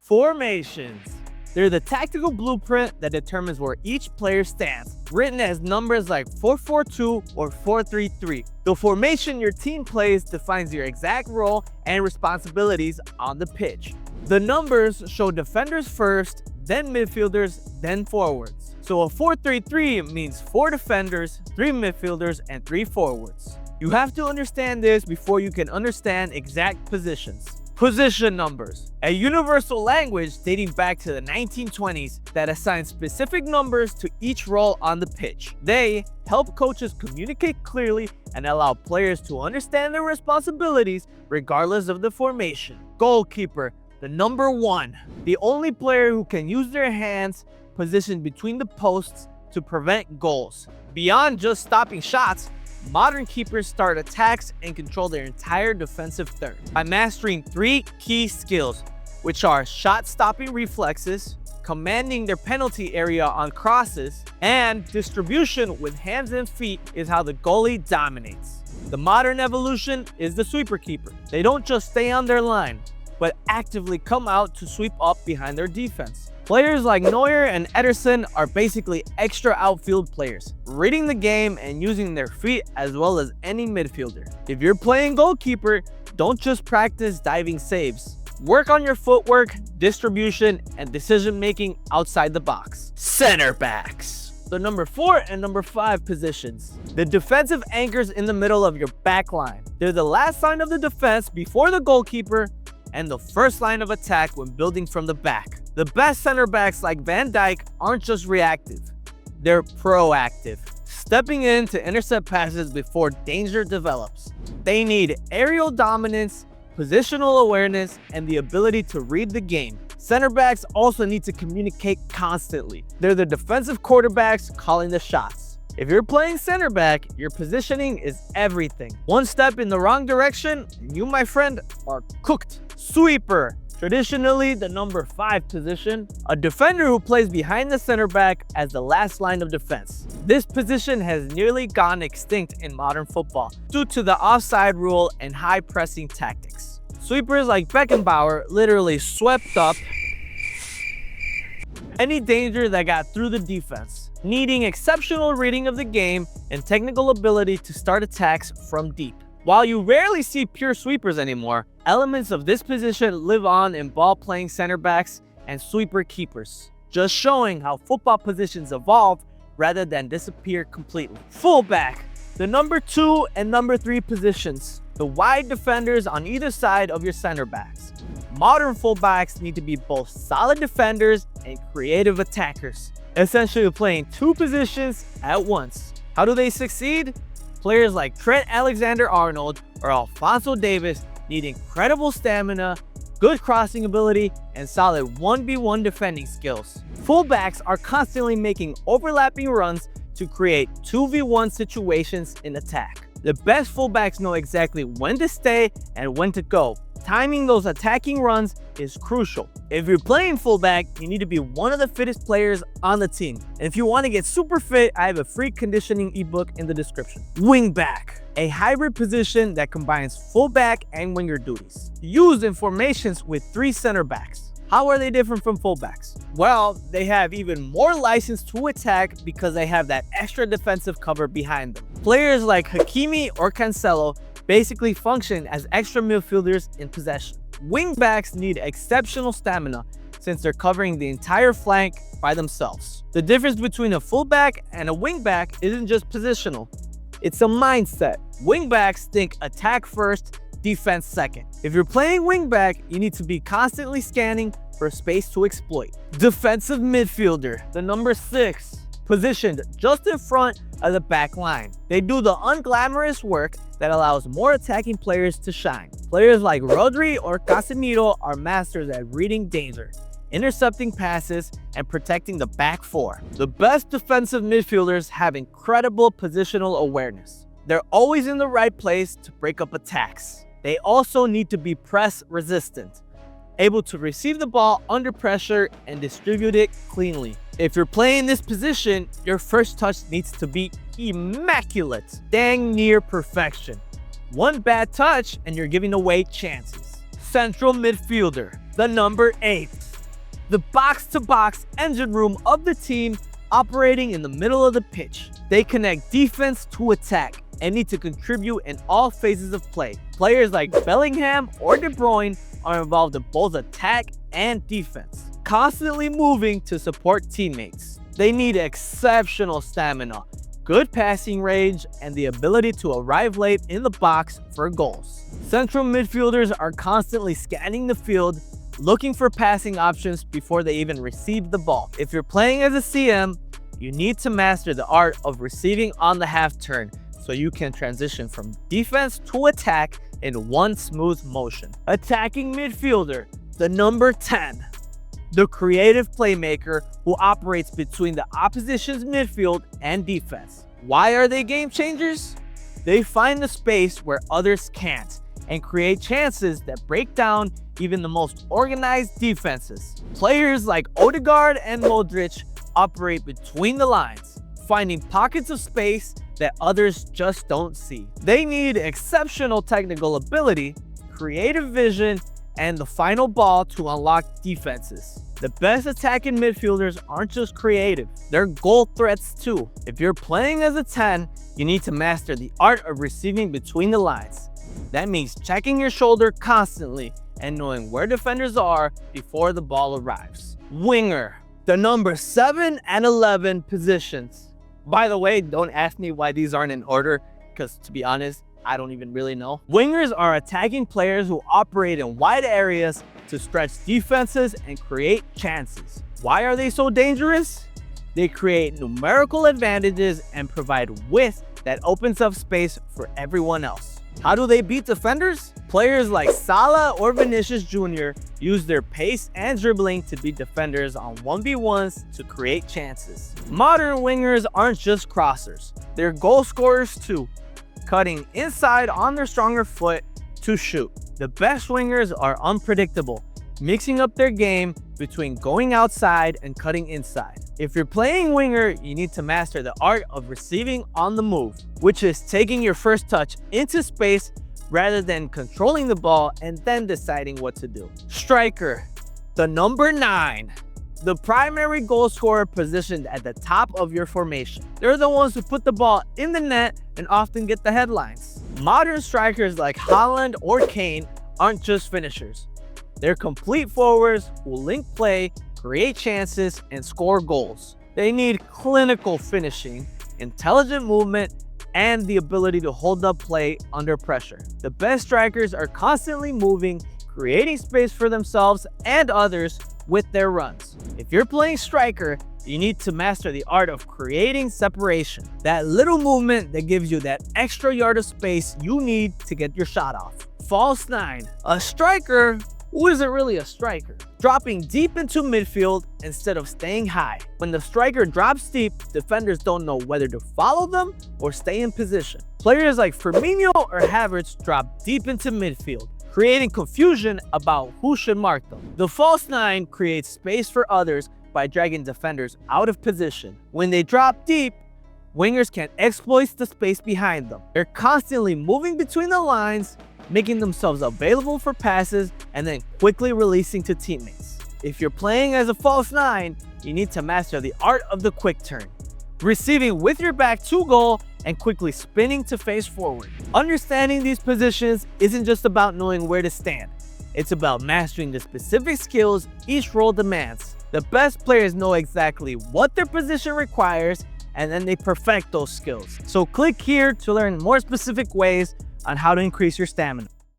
Formations. They're the tactical blueprint that determines where each player stands, written as numbers like 4-4-2 or 4-3-3. The formation your team plays defines your exact role and responsibilities on the pitch. The numbers show defenders first, then midfielders, then forwards. So a 4-3-3 means 4 defenders, 3 midfielders, and 3 forwards. You have to understand this before you can understand exact positions. Position numbers, a universal language dating back to the 1920s that assigns specific numbers to each role on the pitch. They help coaches communicate clearly and allow players to understand their responsibilities regardless of the formation. Goalkeeper, the number 1, the only player who can use their hands positioned between the posts to prevent goals. Beyond just stopping shots, modern keepers start attacks and control their entire defensive third by mastering 3 key skills, which are shot-stopping reflexes, commanding their penalty area on crosses, and distribution with hands and feet is how the goalie dominates. The modern evolution is the sweeper keeper. They don't just stay on their line, but actively come out to sweep up behind their defense. Players like Neuer and Ederson are basically extra outfield players, reading the game and using their feet as well as any midfielder. If you're playing goalkeeper, don't just practice diving saves. Work on your footwork, distribution, and decision-making outside the box. Centerbacks. The number 4 and number 5 positions. The defensive anchors in the middle of your back line. They're the last line of the defense before the goalkeeper and the first line of attack when building from the back. The best center backs like Van Dijk aren't just reactive, they're proactive, stepping in to intercept passes before danger develops. They need aerial dominance, positional awareness, and the ability to read the game. Center backs also need to communicate constantly. They're the defensive quarterbacks calling the shots. If you're playing center back, your positioning is everything. One step in the wrong direction, and you, my friend, are cooked. Sweeper. Traditionally the number 5 position, a defender who plays behind the center back as the last line of defense. This position has nearly gone extinct in modern football due to the offside rule and high pressing tactics. Sweepers like Beckenbauer literally swept up any danger that got through the defense, needing exceptional reading of the game and technical ability to start attacks from deep. While you rarely see pure sweepers anymore, elements of this position live on in ball-playing center backs and sweeper keepers, just showing how football positions evolve rather than disappear completely. Fullback, the number 2 and number 3 positions, the wide defenders on either side of your center backs. Modern fullbacks need to be both solid defenders and creative attackers, essentially playing 2 positions at once. How do they succeed? Players like Trent Alexander-Arnold or Alphonso Davies need incredible stamina, good crossing ability, and solid 1v1 defending skills. Fullbacks are constantly making overlapping runs to create 2v1 situations in attack. The best fullbacks know exactly when to stay and when to go. Timing those attacking runs is crucial. If you're playing fullback, you need to be one of the fittest players on the team. And if you want to get super fit, I have a free conditioning ebook in the description. Wingback, a hybrid position that combines fullback and winger duties, used in formations with 3 center backs. How are they different from fullbacks? Well, they have even more license to attack because they have that extra defensive cover behind them. Players like Hakimi or Cancelo basically function as extra midfielders in possession. Wingbacks need exceptional stamina since they're covering the entire flank by themselves. The difference between a fullback and a wingback isn't just positional, it's a mindset. Wingbacks think attack first, defense second. If you're playing wingback, you need to be constantly scanning for space to exploit. Defensive midfielder, the number 6, positioned just in front of the back line. They do the unglamorous work that allows more attacking players to shine. Players like Rodri or Casemiro are masters at reading danger, intercepting passes, and protecting the back 4. The best defensive midfielders have incredible positional awareness. They're always in the right place to break up attacks. They also need to be press resistant, able to receive the ball under pressure and distribute it cleanly. If you're playing this position, your first touch needs to be immaculate, dang near perfection. One bad touch and you're giving away chances. Central midfielder, the number 8. the box-to-box engine room of the team operating in the middle of the pitch. They connect defense to attack and need to contribute in all phases of play. Players like Bellingham or De Bruyne are involved in both attack and defense, constantly moving to support teammates. They need exceptional stamina, good passing range, and the ability to arrive late in the box for goals. Central midfielders are constantly scanning the field, looking for passing options before they even receive the ball. If you're playing as a CM, you need to master the art of receiving on the half turn so you can transition from defense to attack in one smooth motion. Attacking midfielder, the number 10. The creative playmaker who operates between the opposition's midfield and defense. Why are they game changers? They find the space where others can't and create chances that break down even the most organized defenses. Players like Odegaard and Modric operate between the lines, finding pockets of space that others just don't see. They need exceptional technical ability, creative vision, and the final ball to unlock defenses. The best attacking midfielders aren't just creative, they're goal threats too. If you're playing as a 10, you need to master the art of receiving between the lines. That means checking your shoulder constantly and knowing where defenders are before the ball arrives. Winger, the number 7 and 11 positions. By the way, don't ask me why these aren't in order, because to be honest, I don't even really know. Wingers are attacking players who operate in wide areas to stretch defenses and create chances. Why are they so dangerous? They create numerical advantages and provide width that opens up space for everyone else. How do they beat defenders? Players like Salah or Vinicius Jr. use their pace and dribbling to beat defenders on 1v1s to create chances. Modern wingers aren't just crossers, they're goal scorers too, cutting inside on their stronger foot to shoot. The best wingers are unpredictable, mixing up their game between going outside and cutting inside. If you're playing winger, you need to master the art of receiving on the move, which is taking your first touch into space rather than controlling the ball and then deciding what to do. Striker, the number 9. The primary goal scorer positioned at the top of your formation. They're the ones who put the ball in the net and often get the headlines. Modern strikers like Haaland or Kane aren't just finishers. They're complete forwards who link play, create chances, and score goals. They need clinical finishing, intelligent movement, and the ability to hold up play under pressure. The best strikers are constantly moving, creating space for themselves and others with their runs. If you're playing striker, you need to master the art of creating separation. That little movement that gives you that extra yard of space you need to get your shot off. False 9. A striker who isn't really a striker, dropping deep into midfield instead of staying high. When the striker drops deep, defenders don't know whether to follow them or stay in position. Players like Firmino or Havertz drop deep into midfield, creating confusion about who should mark them. The false 9 creates space for others by dragging defenders out of position. When they drop deep, wingers can exploit the space behind them. They're constantly moving between the lines, making themselves available for passes and then quickly releasing to teammates. If you're playing as a false 9, you need to master the art of the quick turn, receiving with your back to goal and quickly spinning to face forward. Understanding these positions isn't just about knowing where to stand. It's about mastering the specific skills each role demands. The best players know exactly what their position requires and then they perfect those skills. So click here to learn more specific ways on how to increase your stamina.